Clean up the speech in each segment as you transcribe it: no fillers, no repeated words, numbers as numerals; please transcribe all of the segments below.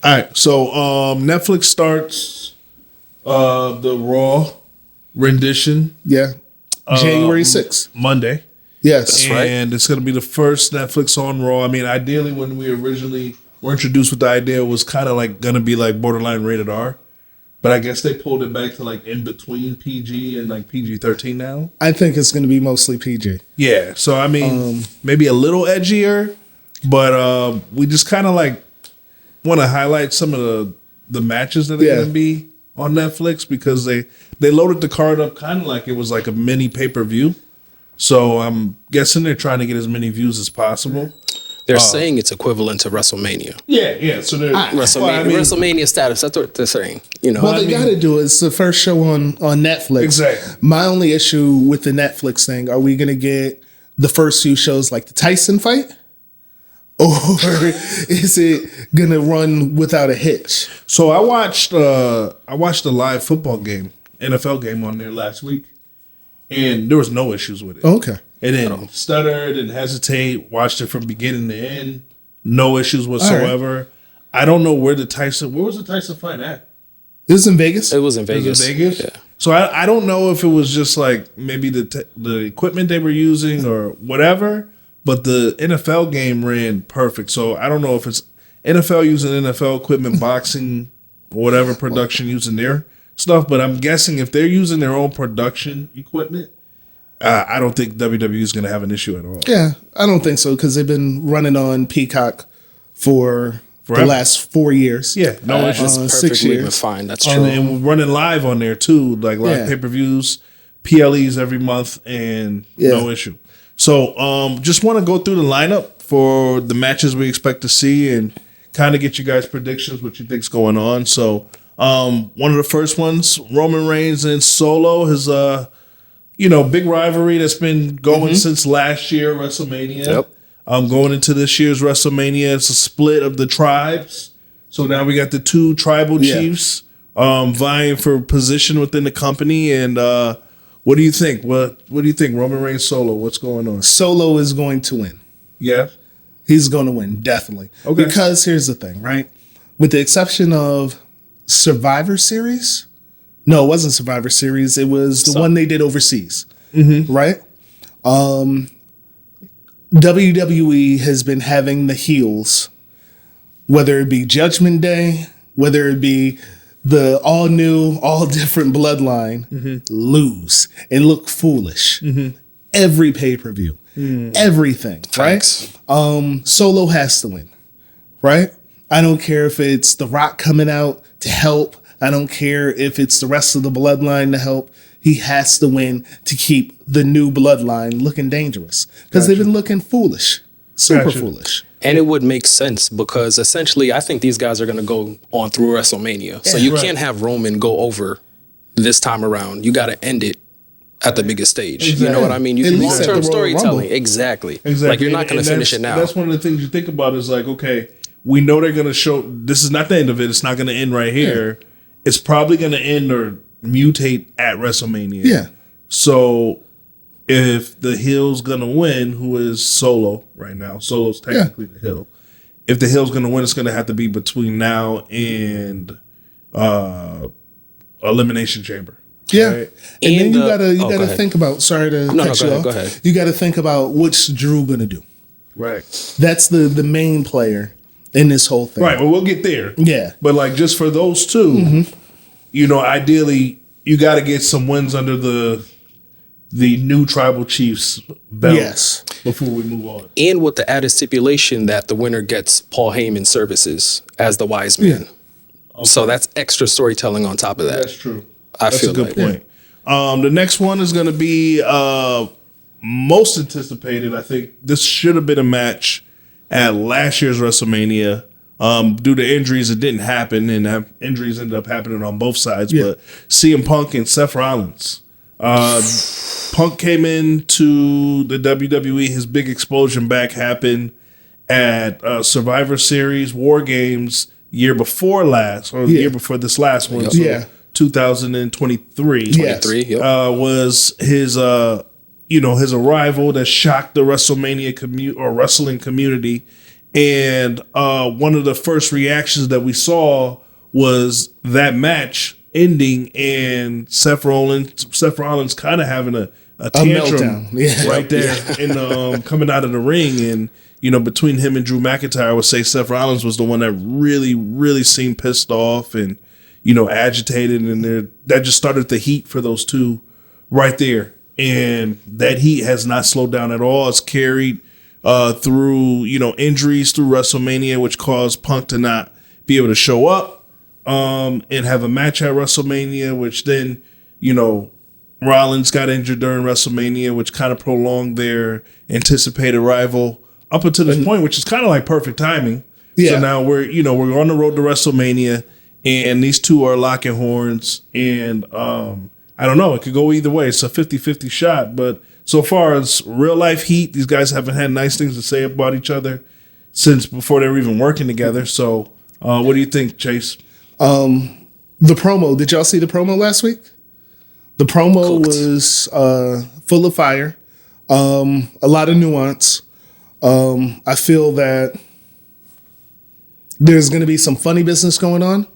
All right, so Netflix starts the Raw rendition. Yeah. January 6th. Monday. Yes. That's right. And it's going to be the first Netflix on Raw. I mean, ideally, when we originally were introduced with the idea, it was kind of like going to be like borderline rated R. But I guess they pulled it back to like in between PG and like PG-13 now. I think it's going to be mostly PG. Yeah. So, I mean, maybe a little edgier. But we just kind of like want to highlight some of the matches that are going to be on Netflix because they loaded the card up kind of like it was like a mini pay-per-view. So I'm guessing they're trying to get as many views as possible. They're saying it's equivalent to WrestleMania. Yeah. So they're WrestleMania status. That's what they're saying. You know, Well, they got to do it. It's the first show on Netflix. Exactly. My only issue with the Netflix thing, are we going to get the first few shows like the Tyson fight? Or is it going to run without a hitch? So I watched a live football game, NFL game on there last week, and there was no issues with it. Okay. It didn't stutter, didn't hesitate, watched it from beginning to end. No issues whatsoever. Right. I don't know where was the Tyson fight at? It was in Vegas? It was in Vegas. Yeah. So I don't know if it was just like maybe the equipment they were using or whatever, but the NFL game ran perfect. So I don't know if it's NFL using NFL equipment, boxing, or whatever production using their stuff, but I'm guessing if they're using their own production equipment, I don't think WWE is going to have an issue at all. Yeah, I don't think so because they've been running on Peacock for the last 4 years. Yeah, no issues. 6 years. Fine, that's true. And we're running live on there too, like live pay-per-views, PLEs every month, and no issue. So just want to go through the lineup for the matches we expect to see and kind of get you guys predictions, what you think's going on. So one of the first ones, Roman Reigns and Solo, his big rivalry that's been going since last year, WrestleMania. Yep. Going into this year's WrestleMania, it's a split of the tribes. So now we got the two tribal chiefs vying for position within the company. And what do you think? What do you think, Roman Reigns, Solo? What's going on? Solo is going to win. Yeah? He's going to win, definitely. Okay. Because here's the thing, right? With the exception of Survivor Series. No, it wasn't Survivor Series. It was the one they did overseas, right? WWE has been having the heels, whether it be Judgment Day, whether it be the all new, all different bloodline, lose and look foolish. Every pay-per-view, everything, Thanks. right? Solo has to win, right? I don't care if it's The Rock coming out to help. I don't care if it's the rest of the bloodline to help. He has to win to keep the new bloodline looking dangerous because they've been looking foolish, super foolish. And it would make sense because essentially I think these guys are going to go on through WrestleMania. So you can't have Roman go over this time around. You got to end it at the biggest stage. Exactly. You know what I mean? You At can least at the long-term Royal storytelling. Rumble. Exactly. Exactly. Like you're not going And to finish it now. That's one of the things you think about is like, okay, we know they're going to show, this is not the end of it. It's not going to end right here. It's probably going to end or mutate at WrestleMania. Yeah. So if the heel's going to win, who is Solo right now? Solo's technically the heel. If the heel's going to win, it's going to have to be between now and Elimination Chamber. Yeah, Right? and then you go gotta ahead. think about. Sorry to cut you off. Go ahead. You got to think about what's Drew gonna do. Right. That's the main player in this whole thing. Right. Well, we'll get there. Yeah. But like just for those two, ideally you got to get some wins under the new tribal chiefs belt. Yes. Before we move on. And with the added stipulation that the winner gets Paul Heyman services as the wise man. Yeah. Okay. So that's extra storytelling on top of that. That's true. That's a good point. The next one is going to be most anticipated. I think this should have been a match at last year's WrestleMania. Due to injuries, it didn't happen, and injuries ended up happening on both sides. Yeah. But CM Punk and Seth Rollins. Punk came into the WWE. His big explosion back happened at Survivor Series War Games year before last, or the year before this last one. So Yeah. 2023. Yes. 23, yep. Was his his arrival that shocked the WrestleMania wrestling community And one of the first reactions that we saw was that match ending and Seth Rollins kind of having a tantrum right there and coming out of the ring. And, between him and Drew McIntyre, I would say Seth Rollins was the one that really, really seemed pissed off and, agitated. And that just started the heat for those two right there. And that heat has not slowed down at all. It's carried through, injuries through WrestleMania, which caused Punk to not be able to show up and have a match at WrestleMania, which then, Rollins got injured during WrestleMania, which kind of prolonged their anticipated rival up until this point, which is kind of like perfect timing. Yeah. So now we're on the road to WrestleMania, and these two are locking horns, and I don't know, it could go either way. It's a 50-50 shot, but so far as real life heat, these guys haven't had nice things to say about each other since before they were even working together. So what do you think, Chase? The promo, did y'all see the promo last week? The promo was full of fire, a lot of nuance. I feel that there's going to be some funny business going on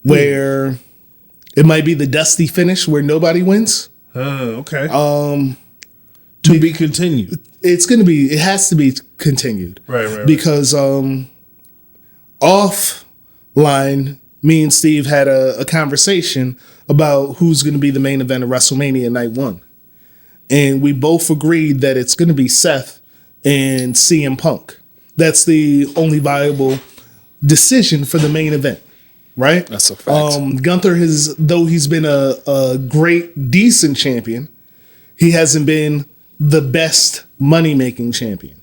where it might be the dusty finish where nobody wins. Okay. To be continued. It has to be continued. Right. Because offline, me and Steve had a conversation about who's going to be the main event of WrestleMania Night 1. And we both agreed that it's going to be Seth and CM Punk. That's the only viable decision for the main event, right? That's a fact. Gunther though he's been a great, decent champion, he hasn't been the best money-making champion,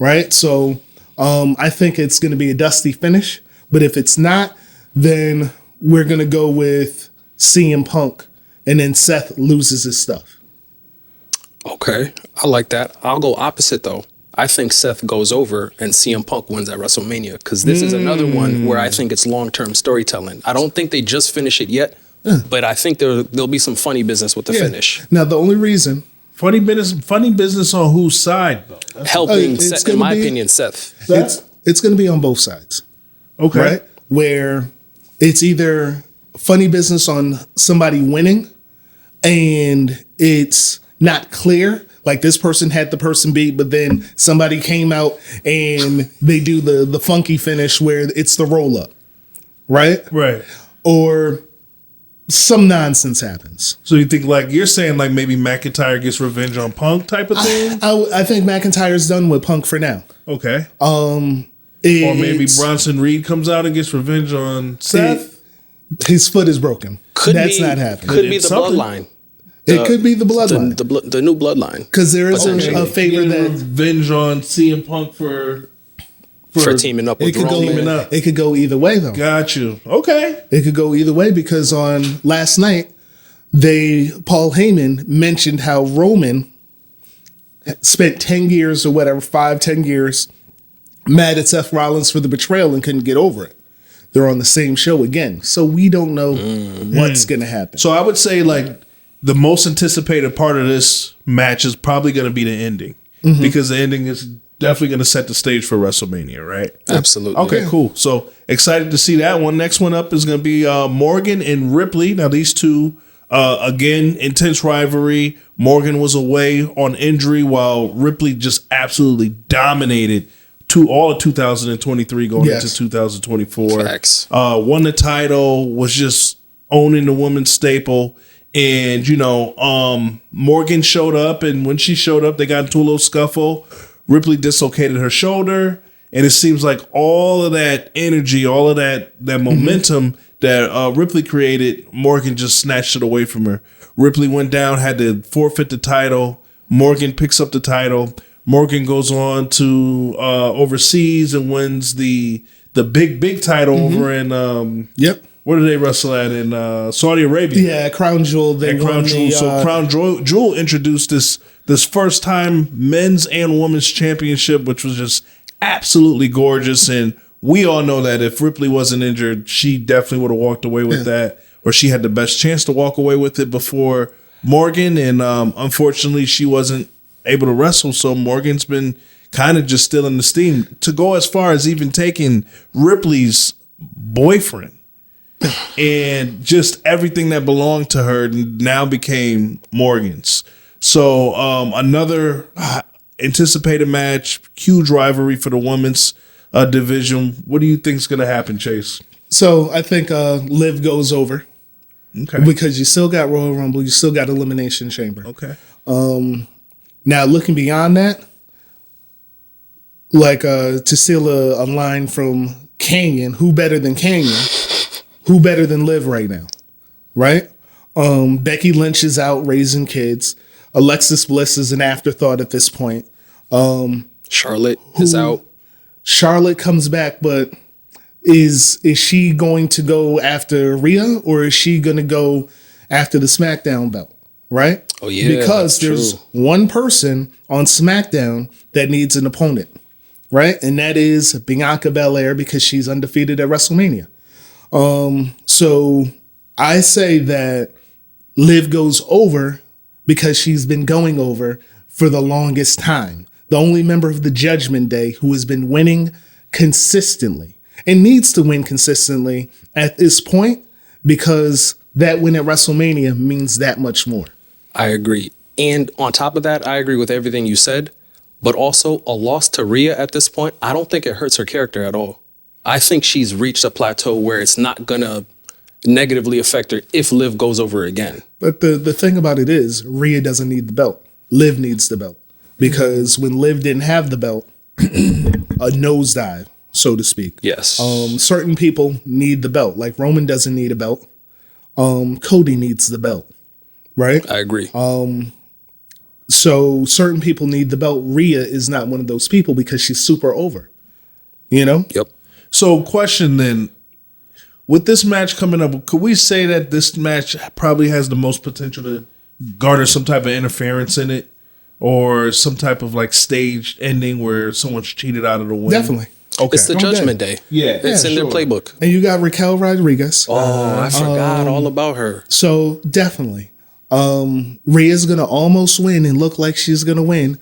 right? So I think it's going to be a dusty finish. But if it's not, then we're going to go with CM Punk, and then Seth loses his stuff. Okay, I like that. I'll go opposite, though. I think Seth goes over and CM Punk wins at WrestleMania, because this is another one where I think it's long-term storytelling. I don't think they just finish it yet, but I think there'll be some funny business with the finish. Now, the only reason... Funny business on whose side, though? Helping, Seth, in my opinion, Seth. It's going to be on both sides. Okay. Right? Where it's either funny business on somebody winning and it's not clear, like this person had the person beat, but then somebody came out and they do the funky finish where it's the roll up, right? Right. Or some nonsense happens. So you think, like you're saying, like maybe McIntyre gets revenge on Punk type of thing? I think McIntyre's done with Punk for now. Okay. Or maybe Bronson Reed comes out and gets revenge on Seth. His foot is broken. That's not happening. Could be the bloodline. It could be the bloodline. The new bloodline. Because there is a favor that revenge on CM Punk for teaming up with Roman. It could go either way, though. Got you. Okay. It could go either way because on last night, Paul Heyman mentioned how Roman spent 10 years or whatever, 5-10 years, mad at Seth Rollins for the betrayal and couldn't get over it. They're on the same show again. So we don't know what's going to happen. So I would say, like, the most anticipated part of this match is probably going to be the ending. Because the ending is definitely going to set the stage for WrestleMania, right? Absolutely. Okay, cool. So excited to see that one. Next one up is going to be Morgan and Ripley. Now, these two, again, intense rivalry. Morgan was away on injury while Ripley just absolutely dominated all of 2023 going into 2024. Facts. Won the title, was just owning the women's staple. And, Morgan showed up, and when she showed up, they got into a little scuffle. Ripley dislocated her shoulder, and it seems like all of that energy, all of that momentum that Ripley created, Morgan just snatched it away from her. Ripley went down, had to forfeit the title. Morgan picks up the title. Morgan goes on to overseas and wins the big title over in where did they wrestle at in Saudi Arabia? Yeah, Crown Jewel. Crown Jewel introduced this first time men's and women's championship, which was just absolutely gorgeous. And we all know that if Ripley wasn't injured, she definitely would have walked away with that, or she had the best chance to walk away with it before Morgan. And unfortunately, she wasn't able to wrestle. So Morgan's been kind of just stealing the steam to go as far as even taking Ripley's boyfriend and just everything that belonged to her now became Morgan's. So another anticipated match, huge rivalry for the women's division. What do you think is going to happen, Chase? So I think Liv goes over. Okay. Because you still got Royal Rumble, you still got Elimination Chamber. Okay. Now looking beyond that, like to steal a line from Canyon, who better than Canyon? Who better than Liv right now? Right? Becky Lynch is out raising kids. Alexis Bliss is an afterthought at this point. Charlotte is out. Charlotte comes back, but is she going to go after Rhea, or is she going to go after the SmackDown belt? Right? Oh yeah, because there's one person on SmackDown that needs an opponent, right? And that is Bianca Belair, because she's undefeated at WrestleMania. So I say that Liv goes over because she's been going over for the longest time. The only member of the Judgment Day who has been winning consistently and needs to win consistently at this point, because that win at WrestleMania means that much more. I agree. And on top of that, I agree with everything you said, but also a loss to Rhea at this point, I don't think it hurts her character at all. I think she's reached a plateau where it's not going to negatively affect her if Liv goes over again. But the thing about it is, Rhea doesn't need the belt. Liv needs the belt. Because when Liv didn't have the belt, a nosedive, so to speak. Yes. Certain people need the belt. Like Roman doesn't need a belt. Cody needs the belt. Right? I agree. So certain people need the belt. Rhea is not one of those people because she's super over. You know? Yep. So question then, with this match coming up, could we say that this match probably has the most potential to garner some type of interference in it, or some type of like staged ending where someone's cheated out of the win? Definitely. Okay. It's the Judgment Day. Yeah. It's in their playbook. And you got Raquel Rodriguez. Oh, I forgot all about her. So definitely. Rhea's going to almost win and look like she's going to win,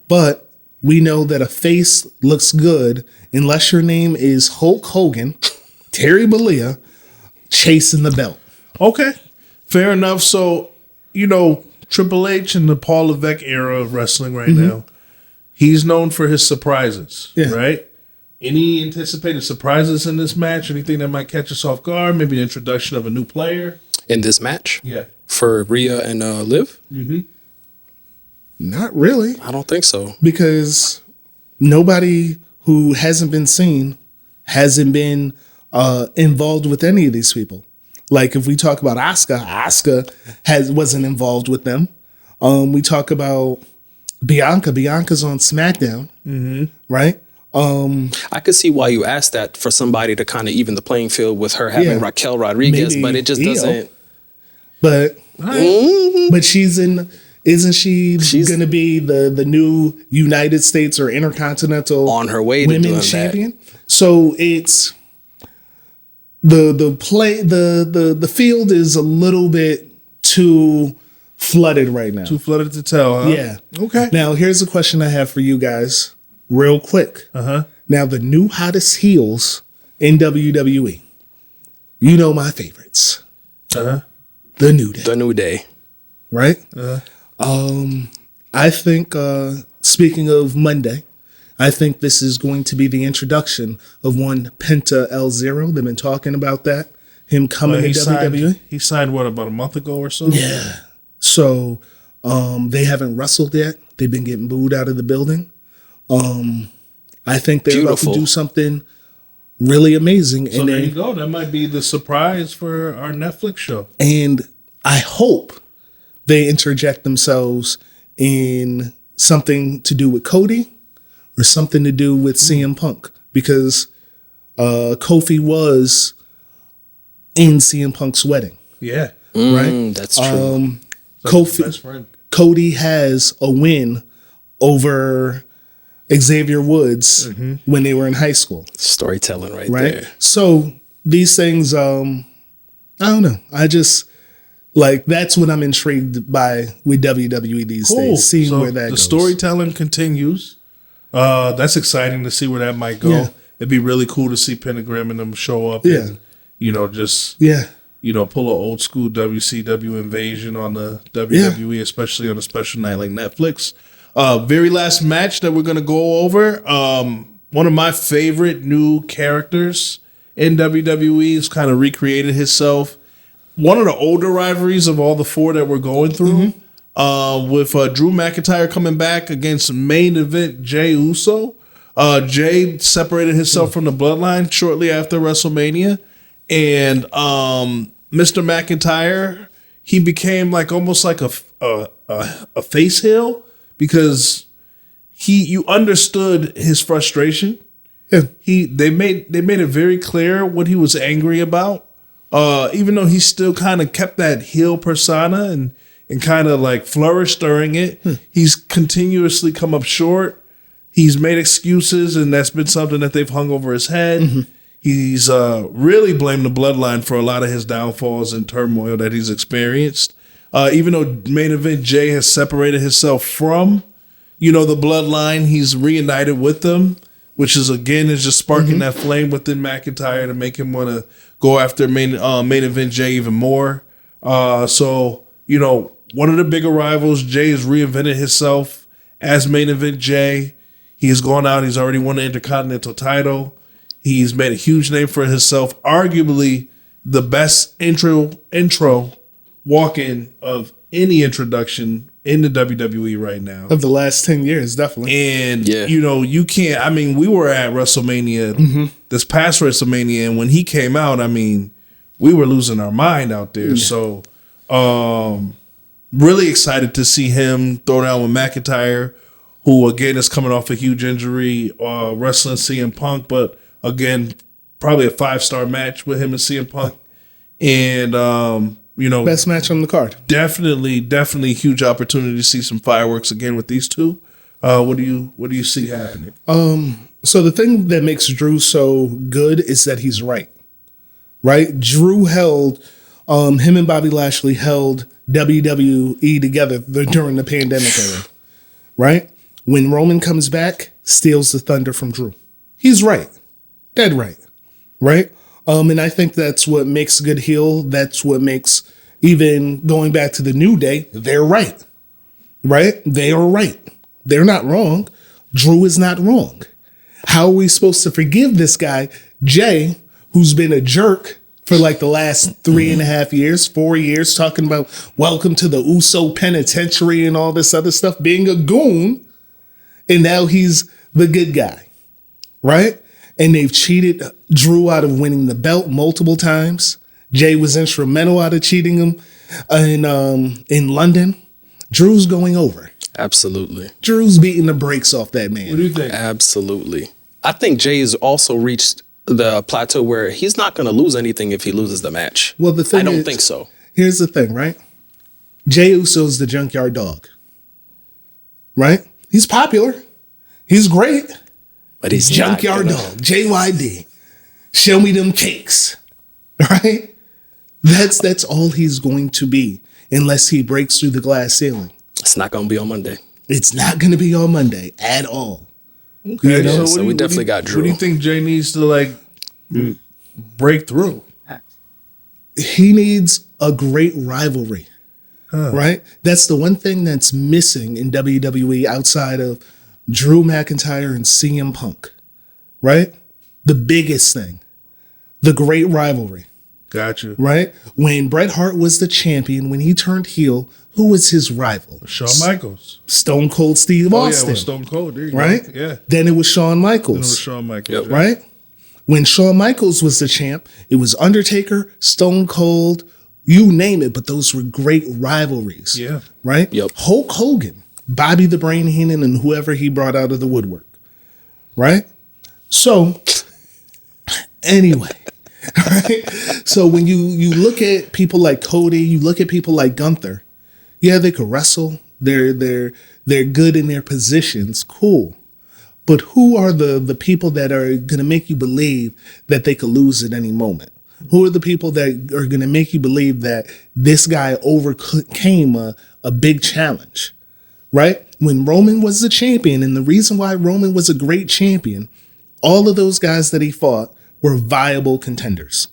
but we know that a face looks good unless your name is Hulk Hogan, Terry Bollea, chasing the belt. Okay, fair enough. So, you know, Triple H in the Paul Levesque era of wrestling right now, he's known for his surprises, right? Any anticipated surprises in this match? Anything that might catch us off guard? Maybe the introduction of a new player? In this match? Yeah. For Rhea and Liv? Mm-hmm. Not really. I don't think so. Because nobody who hasn't been seen hasn't been involved with any of these people. Like if we talk about Asuka wasn't involved with them. We talk about Bianca. Bianca's on SmackDown, right? I could see why you asked that, for somebody to kind of even the playing field with her having Raquel Rodriguez, maybe but it just doesn't. But she's in. Isn't she's going to be the new United States or Intercontinental on her way to women's champion? So it's the field is a little bit too flooded right now. Too flooded to tell, huh? Yeah. Okay. Now here's a question I have for you guys, real quick. Now the new hottest heels in WWE. You know my favorites. The New Day. The New Day. Right? I think, speaking of Monday, I think this is going to be the introduction of one Penta El Zero. They've been talking about that. Him coming to WWE. He signed, what, about a month ago or so? Yeah. So they haven't wrestled yet. They've been getting booed out of the building. I think they're about to do something really amazing. So there you go. That might be the surprise for our Netflix show. And I hope they interject themselves in something to do with Cody or something to do with CM Punk, because Kofi was in CM Punk's wedding. Yeah. Right? That's true. Cody has a win over Xavier Woods when they were in high school. Storytelling right there. So these things, I don't know. I just... like, that's what I'm intrigued by with WWE these days, seeing where that goes. The storytelling continues. That's exciting to see where that might go. Yeah. It'd be really cool to see Pentagram and them show up. Yeah. And, just pull an old school WCW invasion on the WWE, especially on a special night like Netflix. Very last match that we're gonna go over. One of my favorite new characters in WWE has kind of recreated himself. One of the older rivalries of all the four that we're going through, with Drew McIntyre coming back against main event Jey Uso. Jey separated himself from the Bloodline shortly after WrestleMania, and Mr. McIntyre, he became almost like a face heel because you understood his frustration. Yeah. They made it very clear what he was angry about. Even though he still kind of kept that heel persona and kind of flourished during it, he's continuously come up short. He's made excuses, and that's been something that they've hung over his head. Mm-hmm. He's really blamed the Bloodline for a lot of his downfalls and turmoil that he's experienced. Even though main event Jey has separated himself from, the Bloodline, he's reunited with them, which is just sparking that flame within McIntyre to make him want to go after main event Jey even more. So one of the bigger rivals, Jey has reinvented himself as main event Jey. He's gone out. He's already won the Intercontinental title. He's made a huge name for himself. Arguably the best intro walk-in of any introduction in the WWE right now. Of the last 10 years, definitely. And, you can't, we were at WrestleMania, this past WrestleMania, and when he came out, we were losing our mind out there. Yeah. So, really excited to see him throw down with McIntyre, who, again, is coming off a huge injury, wrestling CM Punk, but, again, probably a 5-star match with him and CM Punk. And, best match on the card. Definitely huge opportunity to see some fireworks again with these two. What do you see happening? So the thing that makes Drew so good is that he's right. Right? Drew held, him and Bobby Lashley held WWE together during the pandemic era. Right? When Roman comes back, steals the thunder from Drew. He's right. Dead right. Right? And I think that's what makes a good heel. That's what makes, even going back to the New Day, they're right. Right? They are right. They're not wrong. Drew is not wrong. How are we supposed to forgive this guy, Jey, who's been a jerk for the last 3.5 years, 4 years, talking about welcome to the Uso penitentiary and all this other stuff, being a goon, and now he's the good guy, right? And they've cheated Drew out of winning the belt multiple times. Jey was instrumental out of cheating him in London. Drew's going over. Absolutely. Drew's beating the brakes off that man. What do you think? Absolutely. I think Jey has also reached the plateau where he's not going to lose anything if he loses the match. Well, the thing I don't think so. Here's the thing, right? Jey Uso's the junkyard dog. Right? He's popular. He's great. But he's junkyard dog. JYD. Show me them cakes. Right? That's all he's going to be unless he breaks through the glass ceiling. It's not going to be on Monday. It's not going to be on Monday at all. Okay, so we definitely got Drew. What do you think Jey needs to break through? He needs a great rivalry, right? That's the one thing that's missing in WWE outside of Drew McIntyre and CM Punk, right? The biggest thing, the great rivalry. Gotcha. Right? When Bret Hart was the champion, when he turned heel, who was his rival? Shawn Michaels. Stone Cold Steve Austin. Yeah, it was Stone Cold. There you right? Go. Yeah. Then it was Shawn Michaels. Yep. Right? When Shawn Michaels was the champ, it was Undertaker, Stone Cold, you name it, but those were great rivalries. Yeah. Right? Yep. Hulk Hogan, Bobby the Brain Heenan, and whoever he brought out of the woodwork. Right? So, anyway. Right? So when you look at people like Cody, you look at people like Gunther, yeah, they could wrestle. They're good in their positions. Cool. But who are the people that are going to make you believe that they could lose at any moment? Who are the people that are going to make you believe that this guy overcame a big challenge? right? When Roman was the champion, and the reason why Roman was a great champion, all of those guys that he fought were viable contenders.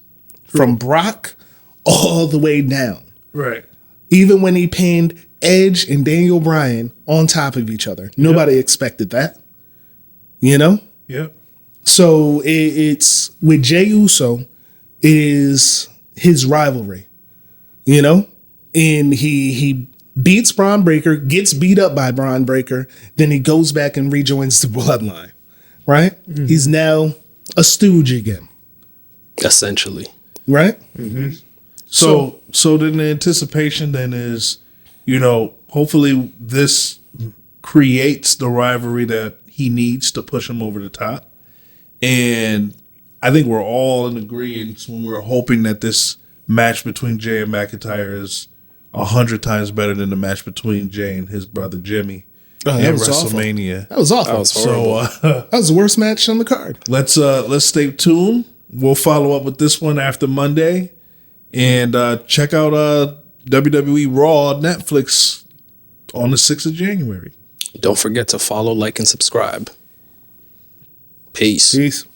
From Brock all the way down. Right. Even when he pinned Edge and Daniel Bryan on top of each other. Nobody expected that. You know? Yep. So it's with Jey Uso is his rivalry. You know? And he beats Braun Breaker, gets beat up by Braun Breaker, then he goes back and rejoins the bloodline. Right? Mm-hmm. He's now a stooge again. Essentially. Right? Mm-hmm. So then the anticipation then is, you know, hopefully this creates the rivalry that he needs to push him over the top. And I think we're all in agreement when we're hoping that this match between Jay and McIntyre is 100 times better than the match between Jay and his brother Jimmy at WrestleMania. Awful. That was awful. That was horrible. That was the worst match on the card. Let's stay tuned. We'll follow up with this one after Monday. And check out WWE Raw Netflix on the 6th of January. Don't forget to follow, like, and subscribe. Peace. Peace.